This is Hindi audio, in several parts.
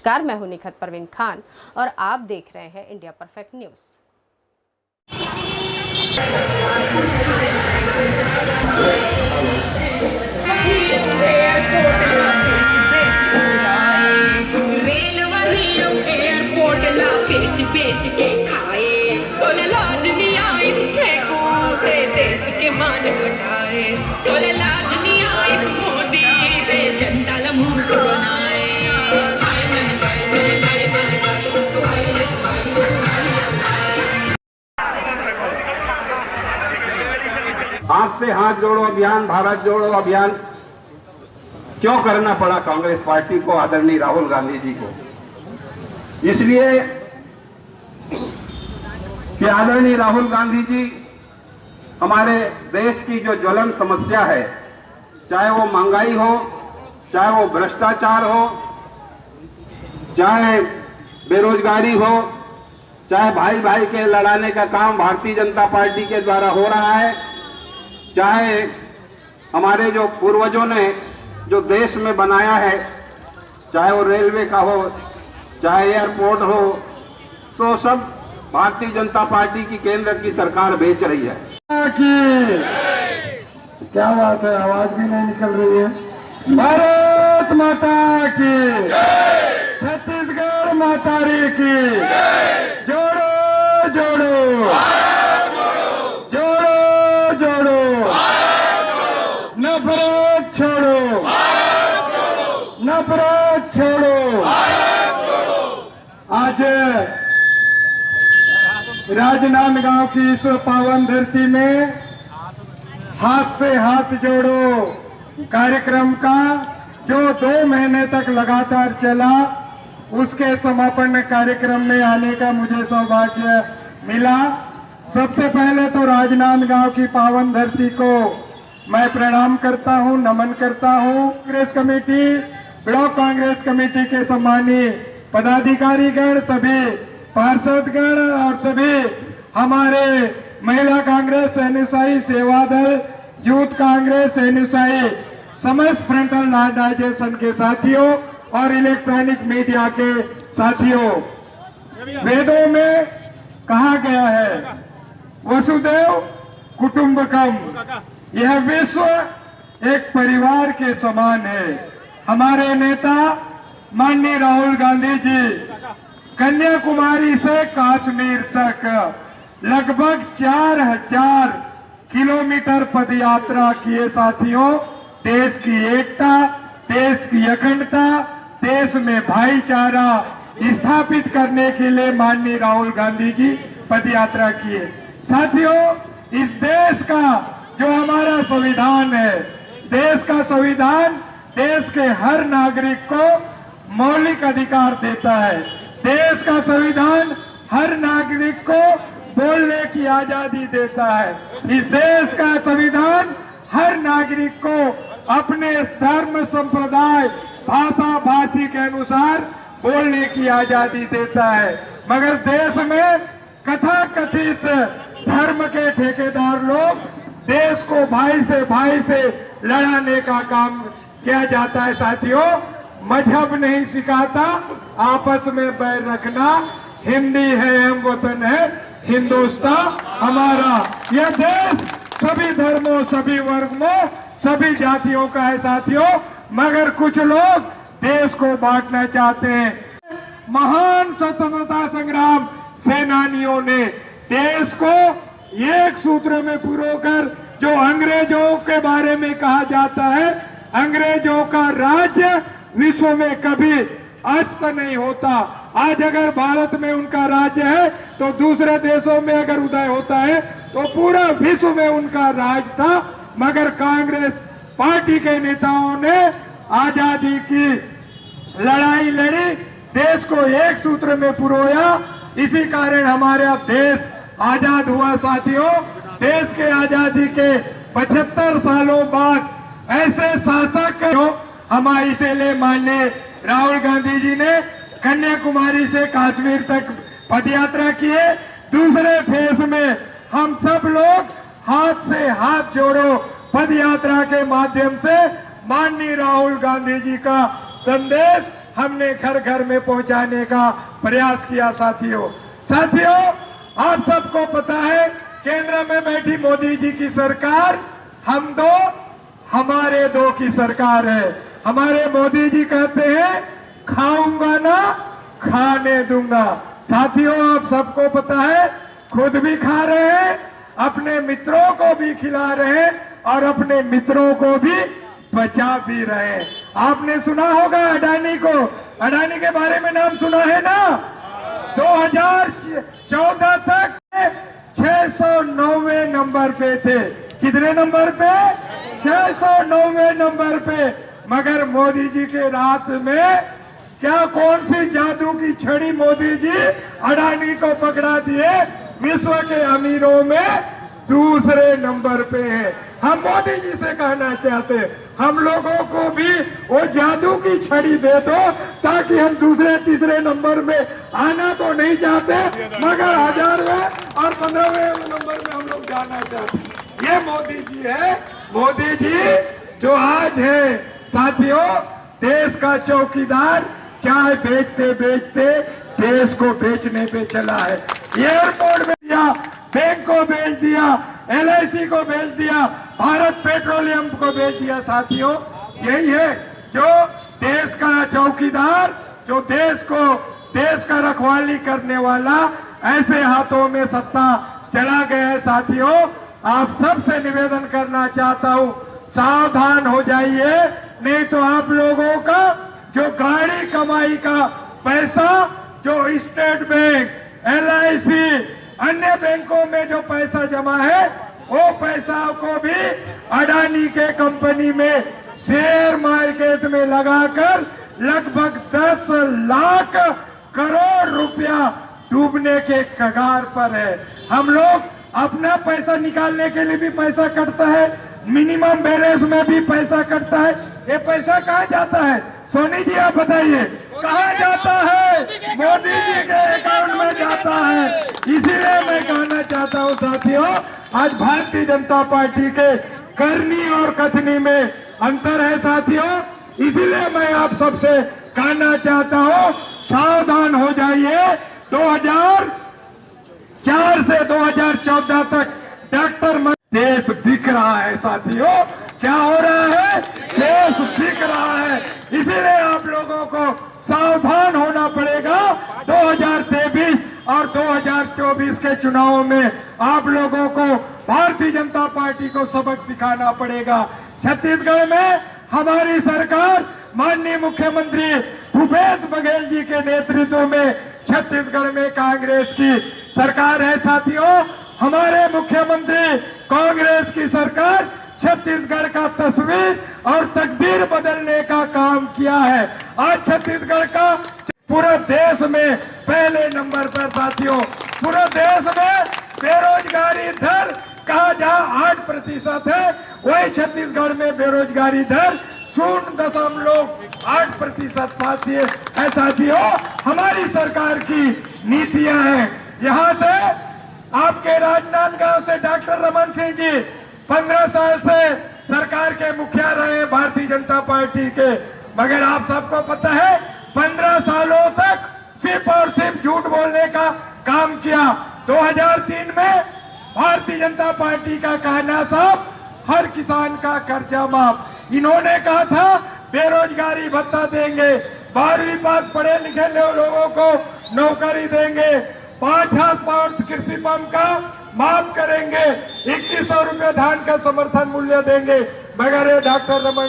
नमस्कार, मैं हूं निखत परवीन खान और आप देख रहे हैं इंडिया परफेक्ट न्यूज़। बेच के खाए तोले लाज नहीं आई फेंको दे देश के मान घटाए तोले लाज नहीं आई मोदी दे झंडा लमूक बनाए। हाथ से हाथ जोड़ो अभियान, भारत जोड़ो अभियान क्यों करना पड़ा कांग्रेस पार्टी को, आदरणीय राहुल गांधी जी को? इसलिए कि आदरणीय राहुल गांधी जी हमारे देश की जो ज्वलंत समस्या है, चाहे वो महंगाई हो, चाहे वो भ्रष्टाचार हो, चाहे बेरोजगारी हो, चाहे भाई भाई के लड़ाने का काम भारतीय जनता पार्टी के द्वारा हो रहा है, चाहे हमारे जो पूर्वजों ने जो देश में बनाया है, चाहे वो रेलवे का हो, चाहे एयरपोर्ट हो, तो सब भारतीय जनता पार्टी की केंद्र की सरकार बेच रही है। क्या बात है, आवाज भी नहीं निकल रही है। भारत माता की, छत्तीसगढ़ मातारी की, जोड़ो जोड़ो जोड़ो जोड़ो, नफरत छोड़ो, नफरत छोड़ो। आज राजनांदगांव की इस पावन धरती में हाथ से हाथ जोड़ो कार्यक्रम का जो 2 महीने तक लगातार चला, उसके समापन कार्यक्रम में आने का मुझे सौभाग्य मिला। सबसे पहले तो राजनांदगांव की पावन धरती को मैं प्रणाम करता हूं, नमन करता हूं। Congress committee, block Congress committee के सम्मानीय पदाधिकारीगण, सभी पार्षदगण और सभी हमारे महिला कांग्रेस एनएसआई, सेवा दल, यूथ कांग्रेस एनएसआई, समस्त फ्रंटल ऑर्गेनाइजेशन के साथियों और इलेक्ट्रॉनिक मीडिया के साथियों, वेदों में कहा गया है वसुदेव कुटुंबकम, यह विश्व एक परिवार के समान है। हमारे नेता माननीय राहुल गांधी जी कन्याकुमारी से कश्मीर तक लगभग 4000 किलोमीटर पदयात्रा किए। साथियों, देश की एकता, देश की अखंडता, देश में भाईचारा स्थापित करने के लिए माननीय राहुल गांधी जी पदयात्रा किए। साथियों, इस देश का जो हमारा संविधान है, देश का संविधान देश के हर नागरिक को मौलिक अधिकार देता है। देश का संविधान हर नागरिक को बोलने की आजादी देता है। इस देश का संविधान हर नागरिक को अपने धर्म, संप्रदाय, भाषा, भाषी के अनुसार बोलने की आजादी देता है। मगर देश में कथाकथित धर्म के ठेकेदार लोग देश को भाई से लड़ाने का काम किया जाता है। साथियों, मजहब नहीं सिखाता आपस में बैर रखना, हिंदी है हम वतन है हिंदुस्तान हमारा। यह देश सभी धर्मों, सभी वर्गों, सभी जातियों का है। साथियों, मगर कुछ लोग देश को बांटना चाहते हैं। महान स्वतंत्रता संग्राम सेनानियों ने देश को एक सूत्र में पिरोकर, जो अंग्रेजों के बारे में कहा जाता है, अंग्रेजों का राज्य विश्व में कभी अस्त नहीं होता। आज अगर भारत में उनका राज्य है तो दूसरे देशों में अगर उदय होता है तो पूरा विश्व में उनका राज था। मगर कांग्रेस पार्टी के नेताओं ने आजादी की लड़ाई लड़ी, देश को एक सूत्र में पिरोया। इसी कारण हमारा देश आजाद हुआ। साथियों, देश के आजादी के 75 सालों बाद ऐसे शासक हम इसीलिए माननीय राहुल गांधी जी ने कन्याकुमारी से कश्मीर तक पदयात्रा किए। दूसरे फेज में हम सब लोग हाथ से हाथ जोड़ो पदयात्रा के माध्यम से माननीय राहुल गांधी जी का संदेश हमने घर घर में पहुंचाने का प्रयास किया। साथियों आप सबको पता है केंद्र में बैठी मोदी जी की सरकार हम दो हमारे दो की सरकार है। हमारे मोदी जी कहते हैं खाऊंगा ना खाने दूंगा। साथियों आप सबको पता है खुद भी खा रहे हैं, अपने मित्रों को भी खिला रहे हैं और अपने मित्रों को भी बचा भी रहे हैं। आपने सुना होगा अडानी को, अडानी के बारे में नाम सुना है ना। 2014 तक 609वें नंबर पे थे। कितने नंबर पे? 609वें नंबर पे। मगर मोदी जी के रात में क्या कौन सी जादू की छड़ी मोदी जी अडानी को पकड़ा दिए, विश्व के अमीरों में दूसरे नंबर पे है। हम मोदी जी से कहना चाहते हैं हम लोगों को भी वो जादू की छड़ी दे दो ताकि हम दूसरे तीसरे नंबर में आना तो नहीं चाहते मगर 1000वें और 15वें नंबर में हम लोग जाना चाहते हैं। ये मोदी जी है, मोदी जी जो आज है। साथियों देश का चौकीदार चाय बेचते बेचते देश को बेचने पे चला है। एयरपोर्ट में दिया, बैंक को बेच दिया, LIC को बेच दिया, भारत पेट्रोलियम को बेच दिया। साथियों यही है जो देश का चौकीदार, जो देश का रखवाली करने वाला ऐसे हाथों में सत्ता चला गया है। साथियों आप सबसे निवेदन करना चाहता हूं सावधान हो जाइए, नहीं तो आप लोगों का जो गाड़ी कमाई का पैसा, जो स्टेट बैंक, LIC, अन्य बैंकों में जो पैसा जमा है वो पैसा को भी अडानी के कंपनी में शेयर मार्केट में लगाकर लगभग 10 लाख करोड़ रुपया डूबने के कगार पर है। हम लोग अपना पैसा निकालने के लिए भी पैसा कटता है, मिनिमम बैलेंस में भी पैसा कटता है। ये पैसा कहाँ जाता है? सोनी जी आप बताइए कहाँ जाता है? मोदी जी के अकाउंट में जाता है। इसीलिए मैं कहना चाहता हूँ साथियों आज भारतीय जनता पार्टी के करनी और कथनी में अंतर है। साथियों इसीलिए मैं आप सबसे कहना चाहता हूँ सावधान हो जाइए। 2004 से 2014 तक डॉक्टर देश बिक रहा है। साथियों क्या हो रहा है? देश बिक रहा है। इसीलिए आप लोगों को सावधान होना पड़ेगा। 2023 और 2024 के चुनावों में आप लोगों को भारतीय जनता पार्टी को सबक सिखाना पड़ेगा। छत्तीसगढ़ में हमारी सरकार माननीय मुख्यमंत्री भूपेश बघेल जी के नेतृत्व में छत्तीसगढ़ में कांग्रेस की सरकार है। साथियों हमारे मुख्यमंत्री कांग्रेस की सरकार छत्तीसगढ़ का तस्वीर और तकदीर बदलने का काम किया है। आज छत्तीसगढ़ का पूरे देश में पहले नंबर पर। साथियों पूरे देश में बेरोजगारी दर कहा जहां 8% है वही छत्तीसगढ़ में बेरोजगारी दर 0.8% साथियों हमारी सरकार की नीतियां हैं। यहाँ से आपके राजनांदगांव से डॉक्टर रमन सिंह जी 15 साल से सरकार के मुखिया रहे भारतीय जनता पार्टी के, मगर आप सबको पता है 15 सालों तक सिर्फ और सिर्फ झूठ बोलने का काम किया। 2003 में भारतीय जनता पार्टी का कहना साहब हर किसान का कर्जा माफ। इन्होंने कहा था बेरोजगारी भत्ता देंगे, 12वीं पास पढ़े लिखे लोगों को नौकरी देंगे, 5 हाथ कृषि पंप का माफ करेंगे, 2100 रुपये धान का समर्थन मूल्य देंगे। मगर ये डॉक्टर रमन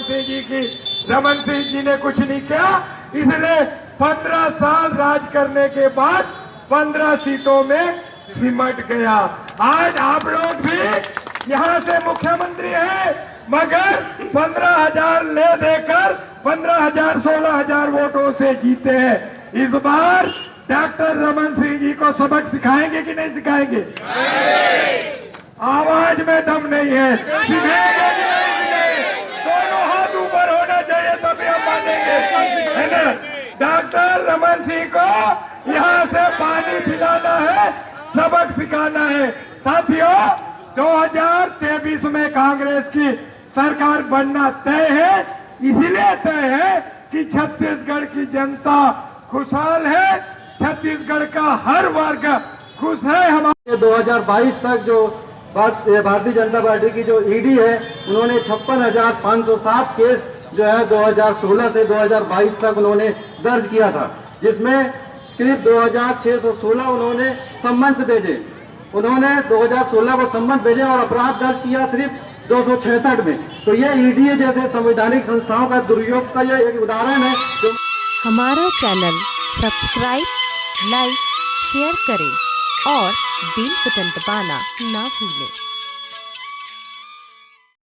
सिंह जी ने कुछ नहीं किया। इसलिए 15 साल राज करने के बाद 15 सीटों में सिमट गया। आज आप लोग भी यहाँ से मुख्यमंत्री हैं मगर 15,000 ले देकर 15,000 16,000 वोटों से जीते हैं। इस बार डॉक्टर रमन सिंह जी को सबक सिखाएंगे कि नहीं सिखाएंगे? आवाज में दम नहीं है, सिखाएंगे कि नहीं? दोनों हाथ ऊपर होना चाहिए तभी हम मानेंगे, है ना? डॉक्टर रमन सिंह को यहाँ से पानी पिलाना है, सबक सिखाना है। साथियों 2023 में कांग्रेस की सरकार बनना तय है। इसीलिए तय है कि छत्तीसगढ़ की जनता खुशहाल है, छत्तीसगढ़ का हर वर्ग खुश है। हमारे 2022 तक जो भारतीय जनता पार्टी की जो ईडी है, उन्होंने 56,507 केस जो है 2016 से 2022 तक उन्होंने दर्ज किया था, जिसमें करीब 2,616 उन्होंने सम्मन से भेजे। उन्होंने 2016 को सम्मन भेजे और अपराध दर्ज किया सिर्फ 266 में। तो ये ईडी जैसे संवैधानिक संस्थाओं का दुरुपयोग का ये एक उदाहरण है। हमारा चैनल सब्सक्राइब, लाइक, शेयर करें और बेल बटन दबाना ना भूलें।